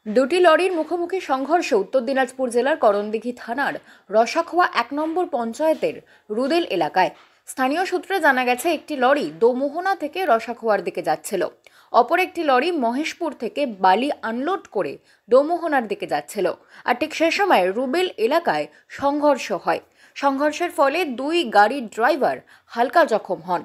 দুটি লরির মুখোমুখি সংঘর্ষে উত্তর দিনাজপুর জেলার করণদিঘি থানার রসাখোয়া ১ নম্বর পঞ্চায়েতের রুদেল এলাকায়। স্থানীয় সূত্রে জানা গেছে, একটি লরি দোমোহনা থেকে রসাখোয়ার দিকে যাচ্ছিল, অপর একটি লরি মহেশপুর থেকে বালি আনলোড করে দোমোহনার দিকে যাচ্ছিল। আর ঠিক সে সময় রুবেল এলাকায় সংঘর্ষ হয়। সংঘর্ষের ফলে দুই গাড়ির ড্রাইভার হালকা জখম হন।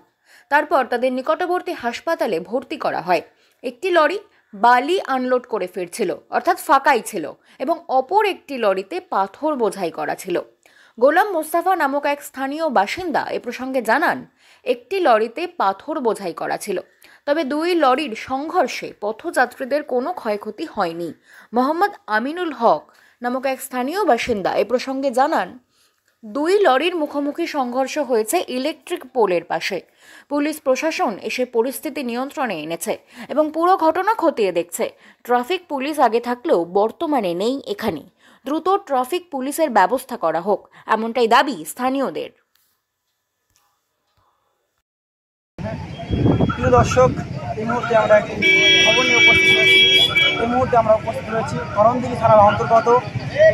তারপর তাদের নিকটবর্তী হাসপাতালে ভর্তি করা হয়। একটি লরি বালি আনলোড করে ফিরছিল, অর্থাৎ ফাঁকাই ছিল, এবং অপর একটি লরিতে পাথর বোঝাই করা ছিল। গোলাম মোস্তফা নামক এক স্থানীয় বাসিন্দা এ প্রসঙ্গে জানান, একটি লরিতে পাথর বোঝাই করা ছিল, তবে দুই লরির সংঘর্ষে পথযাত্রীদের কোনো ক্ষয়ক্ষতি হয়নি। মোহাম্মদ আমিনুল হক নামক এক স্থানীয় বাসিন্দা এ প্রসঙ্গে জানান, দুই লরির মুখোমুখি সংঘর্ষ হয়েছে ইলেকট্রিক পোলের পাশে। পুলিশ প্রশাসন এসে পরিস্থিতি নিয়ন্ত্রণে এনেছে এবং পুরো ঘটনা খতিয়ে দেখছে। ট্রাফিক পুলিশ আগে থাকলেও বর্তমানে নেই এখানে। দ্রুত ট্রাফিক পুলিশের ব্যবস্থা করা হোক, এমনটাই দাবি স্থানীয়দের। প্রিয় দর্শক, এই মুহূর্তে আমরা একটি খবর নিয়ে উপস্থিত হয়েছি। এই মুহূর্তে আমরা উপস্থিত রয়েছি করণদিঘি থানার অন্তর্গত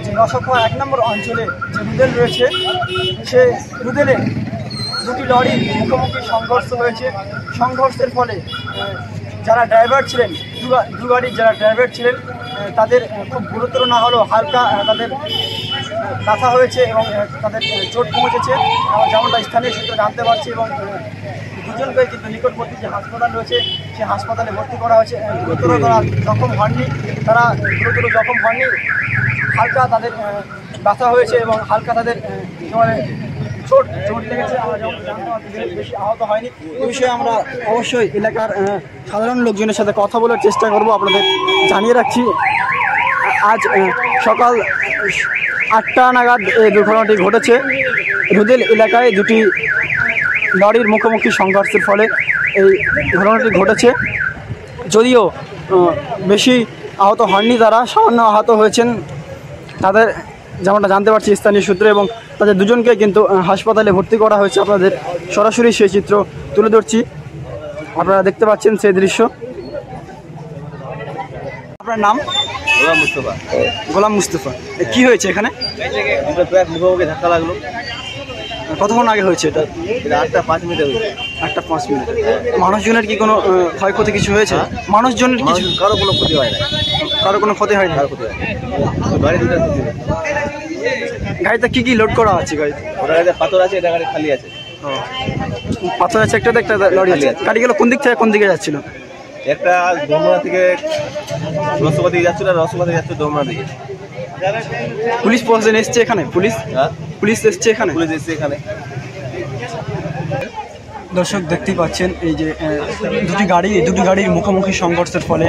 যে রসাখোয়া ১ নম্বর অঞ্চলে যে রুদেল রয়েছে, সে রুদেলে দুটি লরির মুখোমুখি সংঘর্ষ হয়েছে। সংঘর্ষের ফলে যারা ড্রাইভার ছিলেন, দু গাড়ির যারা ড্রাইভার ছিলেন, তাদের খুব গুরুতর না হলেও হালকা তাদের ব্যথা হয়েছে এবং তাদের চোট পৌঁছেছে, যেমনটা স্থানীয় সূত্রে জানতে পারছি। এবং দুজনকে কিন্তু নিকটবর্তী যে হাসপাতাল রয়েছে সে হাসপাতালে ভর্তি করা হয়েছে। গুরুতর তারা জখম হননি, হালকা তাদের ব্যথা হয়েছে এবং হালকা তাদের চোট লেগেছে। আমরা যেমন জানতে পারছি বেশি আহত হয়নি। এই বিষয়ে আমরা অবশ্যই এলাকার সাধারণ লোকজনের সাথে কথা বলার চেষ্টা করব। আপনাদের জানিয়ে রাখছি, আজ সকাল ৮টা নাগাদ এই দুর্ঘটনাটি ঘটেছে। রুদেল এলাকায় দুটি লরির মুখোমুখি সংঘর্ষের ফলে এই ঘটনাটি ঘটেছে। যদিও বেশি আহত হননি, তারা সামান্য আহত হয়েছেন। তাদের যেমনটা জানতে পারছি স্থানীয় সূত্রে, এবং তাদের দুজনকে কিন্তু হাসপাতালে ভর্তি করা হয়েছে। আপনাদের সরাসরি সেই চিত্র তুলে ধরছি, আপনারা দেখতে পাচ্ছেন সেই দৃশ্য। আপনার নাম? গোলাম মুস্তফা। কি হয়েছে এখানে? মুখোমুখি ধাক্কা লাগলো। কতক্ষণ আগে হয়েছে এটা? 8টা 5 মিনিট হয়েছে। 8টা 5 মিনিট। মানুষজনের কি কোনো ক্ষয়ক্ষতি কিছু হয়েছে? মানুষজনের কিছু? কারো কোনো ক্ষতি হয় না। কারো কোনো ক্ষতি হয়নি? কারো ক্ষতি হয় গাড়ি দুটো ক্ষতি হয়। গাড়িতে কি লোড করা আছে? গাড়িতে ওটা গাড়িতে পাথর আছে, এটা গাড়ি খালি আছে। পাথর আছে একটাতে, একটা লরি আছে। গাড়িগুলো কোন দিক থেকে কোন দিকে যাচ্ছিল? একটা দোমনা থেকে রসগোল্লা দিকে যাচ্ছিল, আর রসগোল্লা থেকে যাচ্ছে দোমনা দিকে। পুলিশ প্রশাসন এসছে এখানে? পুলিশ এসছে এখানে? পুলিশ এসছে এখানে। দর্শক দেখতেই পাচ্ছেন, এই যে দুটি গাড়ির মুখোমুখি সংঘর্ষের ফলে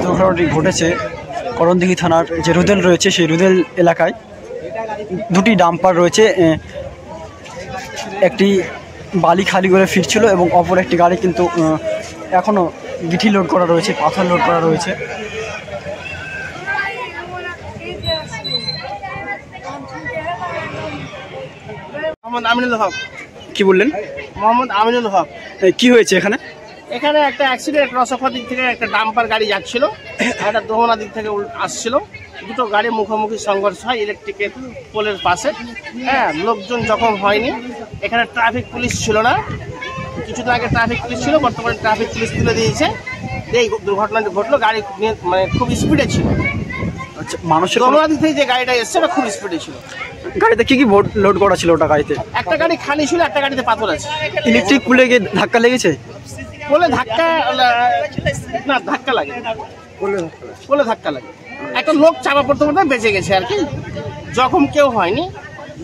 দুর্ঘটনাটি ঘটেছে করণদিঘি থানার যে রুদেল রয়েছে সেই রুদেল এলাকায়। দুটি ডাম্পার রয়েছে, একটি বালি খালি করে ফিরছিল এবং অপর একটি গাড়ি কিন্তু এখনও গিঠি লোড করা রয়েছে, পাথর লোড করা রয়েছে। মোহাম্মদ আমিনুল হক। কি বললেন? মোহাম্মদ আমিনুল হক। কি হয়েছে এখানে? এখানে একটা অ্যাক্সিডেন্ট, রসখোয়া দিক থেকে একটা ডাম্পার গাড়ি যাচ্ছিল, একটা দোমনা দিক থেকে আসছিল। দুটো গাড়ি মুখোমুখি সংঘর্ষ হয় ইলেকট্রিকের পোলের পাশে। হ্যাঁ, লোকজন জখম হয়নি। এখানে ট্রাফিক পুলিশ ছিল না, কিছুদিন আগে ট্রাফিক পুলিশ ছিল, বর্তমানে ট্রাফিক পুলিশ তুলে দিয়েছে। এই দুর্ঘটনাটি ঘটলো, গাড়ি মানে খুব স্পিডে ছিল। আচ্ছা, মানুষের দোমনা দিক থেকে যে গাড়িটা এসছে ওটা খুব স্পিডে ছিল। গাড়িতে কি লোড করা ছিল ওটা গাড়িতে? একটা গাড়ি খালি ছিল, একটা গাড়িতে পাথর আছে। ইলেকট্রিক পুলে গিয়ে ধাক্কা লেগেছে? পোলে ধাক্কা না, ধাক্কা লাগে, পোলে ধাক্কা লাগে। একটা লোক চাপা পড়তে পড়তে বেঁচে গেছে আর কি, জখম কেউ হয়নি।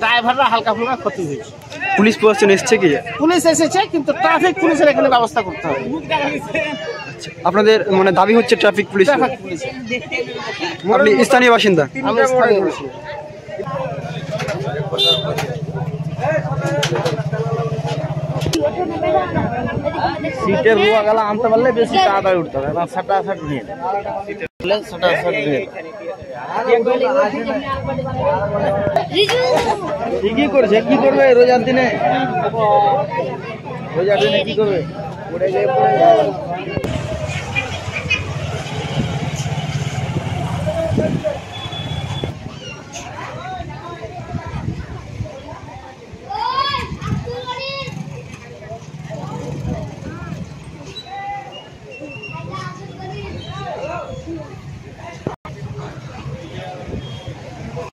ড্রাইভাররা হালকা ফুলকা ক্ষতি হয়েছে। পুলিশ প্রশাসন এসছে কি? পুলিশ এসেছে, কিন্তু ট্রাফিক পুলিশের এখানে ব্যবস্থা করতে হবে। আপনাদের মানে দাবি হচ্ছে ট্রাফিক পুলিশ? Traffic police. আপনি স্থানীয় বাসিন্দা? আমি স্থানীয় বাসিন্দা। সিটের রুয়া গেলা আনতে পারলে বেশি তাড়াতাড়ি উঠতে হবে, এবং সাটা নিয়ে কি করছে, কি করবে রোজার দিনে কি করবে?